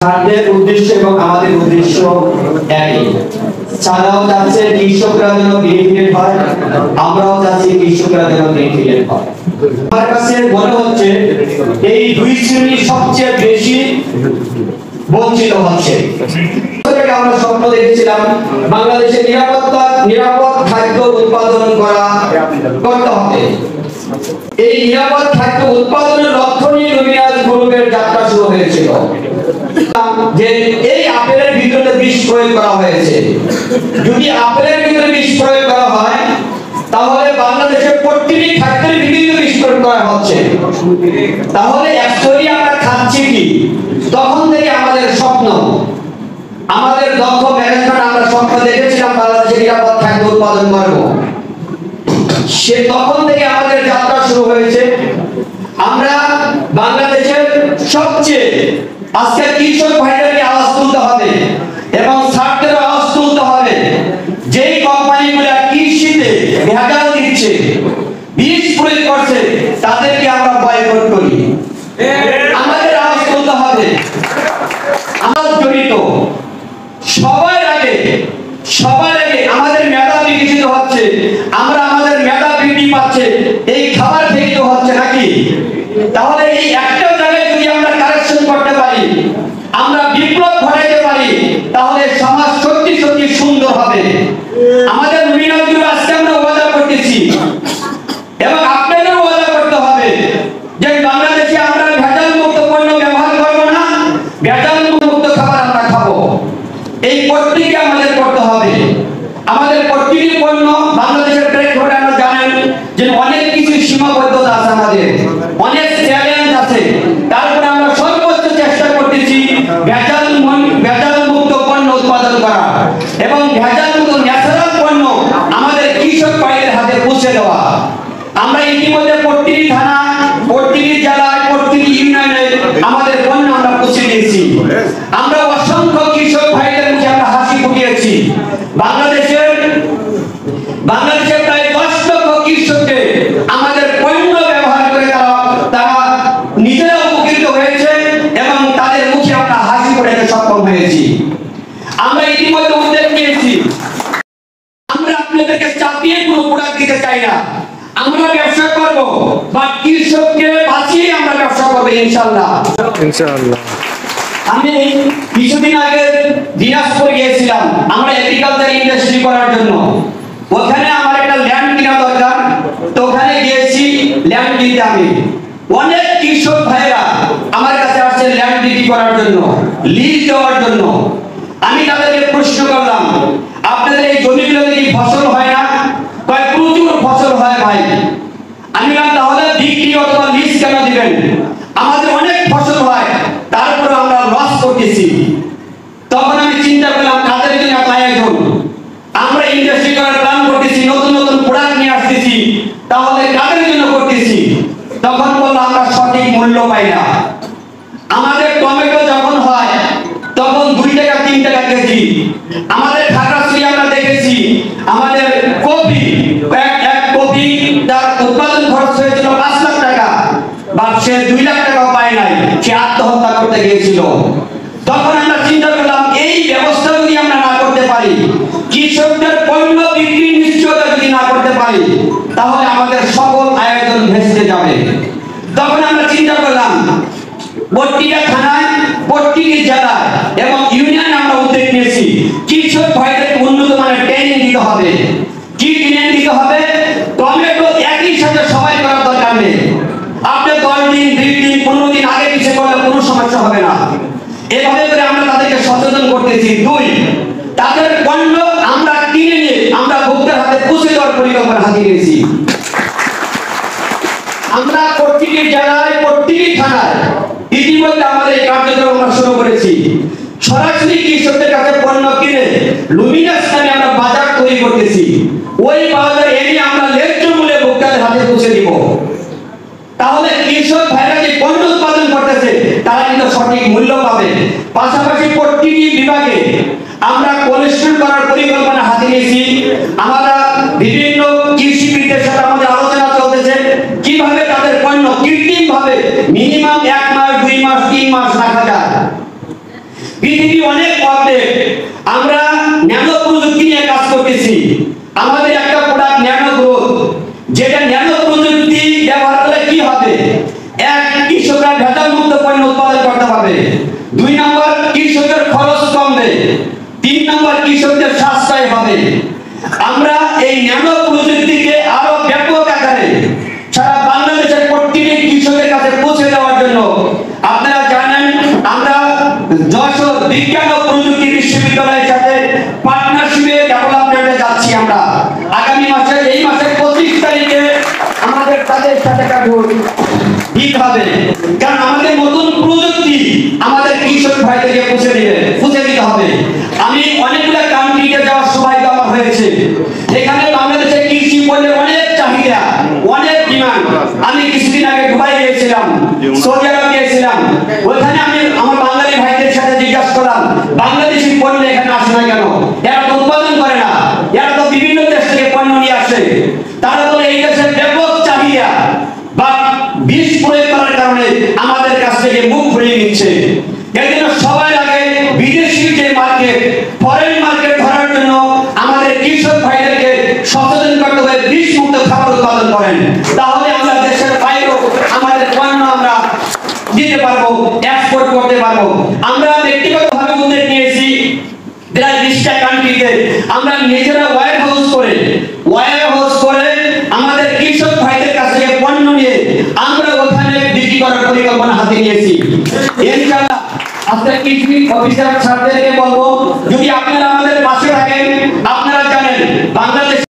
তাদের উদ্দেশ্য এবং আমাদের উদ্দেশ্য একই। তারাও চাচ্ছে কৃষকরা যেন বেনিফিটেড হয়, আমরাও চাচ্ছি কৃষকরা যেন বেনিফিটেড হয়। আমার কাছে মনে হচ্ছে এই দুই শ্রেণী সবচেয়ে বেশি বঞ্চিত হচ্ছে। আমরা স্বপ্ন দেখেছিলাম বাংলাদেশে নিরাপদ খাদ্য উৎপাদন করতে হবে। এই নিরাপদ খাদ্য উৎপাদনের লক্ষ্য নিয়ে লুমিনাস গ্রুপের যাত্রা শুরু হয়েছিল। যে এই আপেলের ভিতরে বিষ প্রয়োগ করা হয়েছে, যদি আপেলের ভিতরে বিষ প্রয়োগ করা হয় তাহলে বাংলাদেশে প্রতিটি খাদ্যের বিভিন্ন বিষ প্রয়োগ করা হচ্ছে। তাহলে অ্যাকচুয়ালি আমরা খাচ্ছি কি? তখন থেকে আমাদের স্বপ্ন, আমাদের দক্ষ ম্যানেজমেন্ট, আমরা স্বপ্ন দেখেছিলাম বাংলাদেশে নিরাপদ খাদ্য উৎপাদন করব। সে তখন থেকে আমাদের যাত্রা শুরু হয়েছে। আমরা বাংলাদেশের সবচেয়ে আজকে কৃষক ভাইদেরকে আওয়াজ তুলতে হবে এবং ছাত্রদের আওয়াজ তুলতে হবে। যেই কোম্পানিগুলো কৃষিতে ভেজাল দিচ্ছে, বিষ প্রয়োগ করছে, তাদেরকে আমরা বয়কট করি। আমাদের আওয়াজ তুলতে হবে। আমরা জড়িত সবার আগে আমাদের মেধা বিকশিত হচ্ছে, আমরা আমাদের মেধা বৃদ্ধি পাচ্ছে এই খাবার থেকে তো হচ্ছে নাকি? তাহলে এই একটা জায়গায় যদি আমরা কারেকশন করতে পারি, আমরা বিপ্লব ঘটাইতে পারি, তাহলে সমাজ সত্যি সত্যি সুন্দর হবে। আমাদের লুমিনাস আজকে আমরা ওয়াদা করতেছি এবং আপনাদেরও ওয়াদা করতে হবে যে বাংলাদেশে আমরা ভেজাল মুক্ত পণ্য ব্যবহার করব না, ভেজাল মুক্ত খাবার আমরা খাবো। এই প্রত্যেককে আমাদের করতে হবে। আমাদের প্রতিটি পণ্য বাংলাদেশের ট্রেড করে আমরা জানেন যে অনেক কিছু সীমাবদ্ধতা আছে, আমাদের অনেক চ্যালেঞ্জ আছে। তারপরে আমরা সর্বোচ্চ চেষ্টা করতেছি ভেজাল মুক্ত পণ্য উৎপাদন করা এবং ভেজাল মুক্ত ন্যাচারাল পণ্য আমাদের কৃষক ভাইদের হাতে পৌঁছে দেওয়া। আমরা ইতিমধ্যে প্রতিটি থানা, প্রতিটি জেলায়, প্রতিটি ইউনিয়নে আমাদের পণ্য আমরা পৌঁছে দিয়েছি। আমরা অসংখ্য কৃষক ভাইদের মুখে আমরা হাসি ফুটিয়েছি। বাংলাদেশের প্রায় 10 লক্ষ কৃষককে আমাদের পণ্য ব্যবহার করে তারা নিজেরা উপকৃত হয়েছে এবং তাদের মুখে আমরা হাসি ফোটাতে সক্ষম হয়েছি। আমরা ইতিমধ্যে উদ্যোগ নিয়েছি। আমরা আপনাদেরকে চাপিয়ে কোনো প্রোডাক্ট দিতে চাই না। আমরা ব্যবসা করব, বা কৃষককে বাঁচিয়ে আমরা ব্যবসা করব ইনশাআল্লাহ। আমি কিছুদিন আগে দিনাজপুর গিয়েছিলাম আমরা এগ্রিকালচার ইন্ডাস্ট্রি করার জন্য। ওখানে আমার একটা ল্যান্ড কেনা দরকার, তো ওখানে গিয়েছি ল্যান্ড কিনতে। আমি অনেক কৃষক ভাইরা আমার কাছে আসছে ল্যান্ড বিক্রি করার জন্য, লিজ দেওয়ার জন্য। আমি তাদেরকে প্রশ্ন করলাম, আপনাদের এই জমিগুলোতে কি ফসল হয় না? কয় প্রচুর ফসল হয় ভাই। আমি বললাম তাহলে বিক্রি অথবা লিজ কেন দিবেন? আমাদের অনেক ফসল হয়, তারপরে আমরা লস করতেছি। তখন আমি চিন্তা করলাম কাদের জন্য এত আয়োজন? আমরা ইন্ডাস্ট্রি করার প্ল্যান করতেছি, নতুন নতুন প্রোডাক্ট নিয়ে আসতেছি, তাহলে কাদের জন্য করতেছি? তখন বললাম আমরা সঠিক মূল্য পাই না। আমাদের টমেটো যখন হয় তখন 2 টাকা 3 টাকা কেজি। আমাদের খাগড়াছড়ি আমরা দেখেছি আমাদের কপি, এক কপি তার উৎপাদন খরচ হয়েছিল 5 লাখ টাকা, বা সে 2 লাখ টাকাও পায় নাই, সে আত্মহত্যা করতে গিয়েছিল। তখন আমরা চিন্তা করলাম এই ব্যবস্থা যদি আমরা না করতে পারি, কৃষকদের পণ্য বিক্রির নিশ্চয়তা যদি না করতে পারি, তাহলে আমাদের সকল আয়োজন ভেস্তে যাবে। তখন আমরা চিন্তা করলাম প্রতিটা থানায়, প্রতিটি জেলায় এবং ইউনিয়নে আমরা উদ্যোগ নিয়েছি কৃষক ভাইদেরকে উন্নত মানের ট্রেনিং দিতে হবে। কি ট্রেনিং দিতে হবে? টমেটো একই সাথে সবাই করার দরকার নেই। আপনি 10 দিন, 20 দিন, 15 দিন আগে পিছিয়ে করলে কোনো সমস্যা হবে না। এভাবে করে আমরা তাদেরকে সচেতন করতেছি। 2, তাদের পণ্য আমরা কিনে নিয়ে আমরা ভোক্তার হাতে পৌঁছে দেওয়ার পরিকল্পনা হাতে নিয়েছি। আমরা প্রতিটি জেলায়, প্রতিটি থানায় ইতিমধ্যে আমাদের এই কার্যক্রম আমরা শুরু করেছি। সরাসরি কৃষকদের কাছে পণ্য কিনে লুমিনাস নামে আমরা বাজার তৈরি করতেছি। ওই বাজার এনে আমরা ন্যায্য মূল্যে ভোক্তাদের হাতে পৌঁছে দিব। তাহলে কৃষক ভাইরা যে পণ্য উৎপাদন করতেছে তারা কিন্তু সঠিক মূল্য পাবে। পাশাপাশি প্রতিটি বিভাগে আমরা কোলেস্ট্রল করার পরিকল্পনা হাতে নিয়েছি। আমরা বিভিন্ন কৃষিবিদদের সাথে আমাদের আলোচনা চলতেছে কিভাবে তাদের পণ্য কৃত্রিম ভাবে মিনিমাম 1 মাস, 2 মাস, 3 মাস রাখা যায়। পৃথিবী অনেক আপডেট, আমরা ন্যানো প্রযুক্তি নিয়ে কাজ করতেছি। আমাদের একটা প্রোডাক্ট ন্যানো গ্রোথ, যেটা ন্যানো প্রযুক্তি ব্যবহার করলে কি হবে, এক, কৃষকরা ভেজাল মুক্ত পণ্য উৎপাদন করতে পারবে, 2 নম্বর কৃষকের খরচ কমবে, 3 নম্বর কৃষকদের সাশ্রয় হবে। আমরা এই ন্যানো প্রযুক্তিকে আরো ব্যাপক আকারে সারা বাংলাদেশের প্রতিটি কৃষকের কাছে পৌঁছে দেওয়ার জন্য আপনারা জানেন আমরা যশোর বিজ্ঞান ও প্রযুক্তি বিশ্ববিদ্যালয়ের সাথে পার্টনারশিপে ডেভেলপমেন্টে যাচ্ছি। আমরা আগামী মাসে, এই মাসের 25 তারিখে আমাদের তাদের সাথে দিতে হবে, কারণ আমাদের নতুন প্রযুক্তি আমাদের কৃষক ভাইদেরকে পৌঁছে দিতে হবে। আমি অনেকগুলো কান্ট্রিতে যাওয়ার সৌভাগ্য আমার হয়েছে, এখানে বাংলাদেশের কৃষি পণ্যের অনেক চাহিদা, অনেক ডিমান্ড। আমি কিছুদিন আগে দুবাই গিয়েছিলাম, সৌদি আরব গিয়েছিলাম, ওইখানে আমি আমার বাঙালি ভাইদের সাথে জিজ্ঞাসা করলাম বাংলাদেশি পণ্য এখানে আসে না কেন, এরা তো উৎপাদন করে না, এরা তো বিভিন্ন দেশ থেকে পণ্য নিয়ে আসে। তারা বলে এই দেশের ব্যাপক চাহিদা বা বিষ প্রয়োগ করার কারণে আমাদের কাছ থেকে মুখ ঘুরিয়ে নিচ্ছে। এই জন্য সবার আগে বিদেশি যে মার্কেট, ফরেন মার্কেট ধরার জন্য আমাদের কৃষক ভাইদেরকে সচেতন করতে হবে, বিষ মুক্ত খাবার উৎপাদন করেন, তাহলে আমরা দেশের বাইরেও আমাদের পণ্য আমরা দিতে পারবো, এক্সপোর্ট করতে পারবো। আমরা ব্যক্তিগতভাবে উদ্যোগ নিয়েছি প্রায় 20টা কান্ট্রিতে, আমরা নিজেরা ওয়্যার হাউস করে আমাদের কৃষক ভাইদের কাছ থেকে পণ্য নিয়ে আমরা ওখানে বিক্রি করার পরিকল্পনা হাতে নিয়েছি। ইনশাআল্লাহ আজকে কৃষি অফিসার স্যারদেরকে বলবো, যদি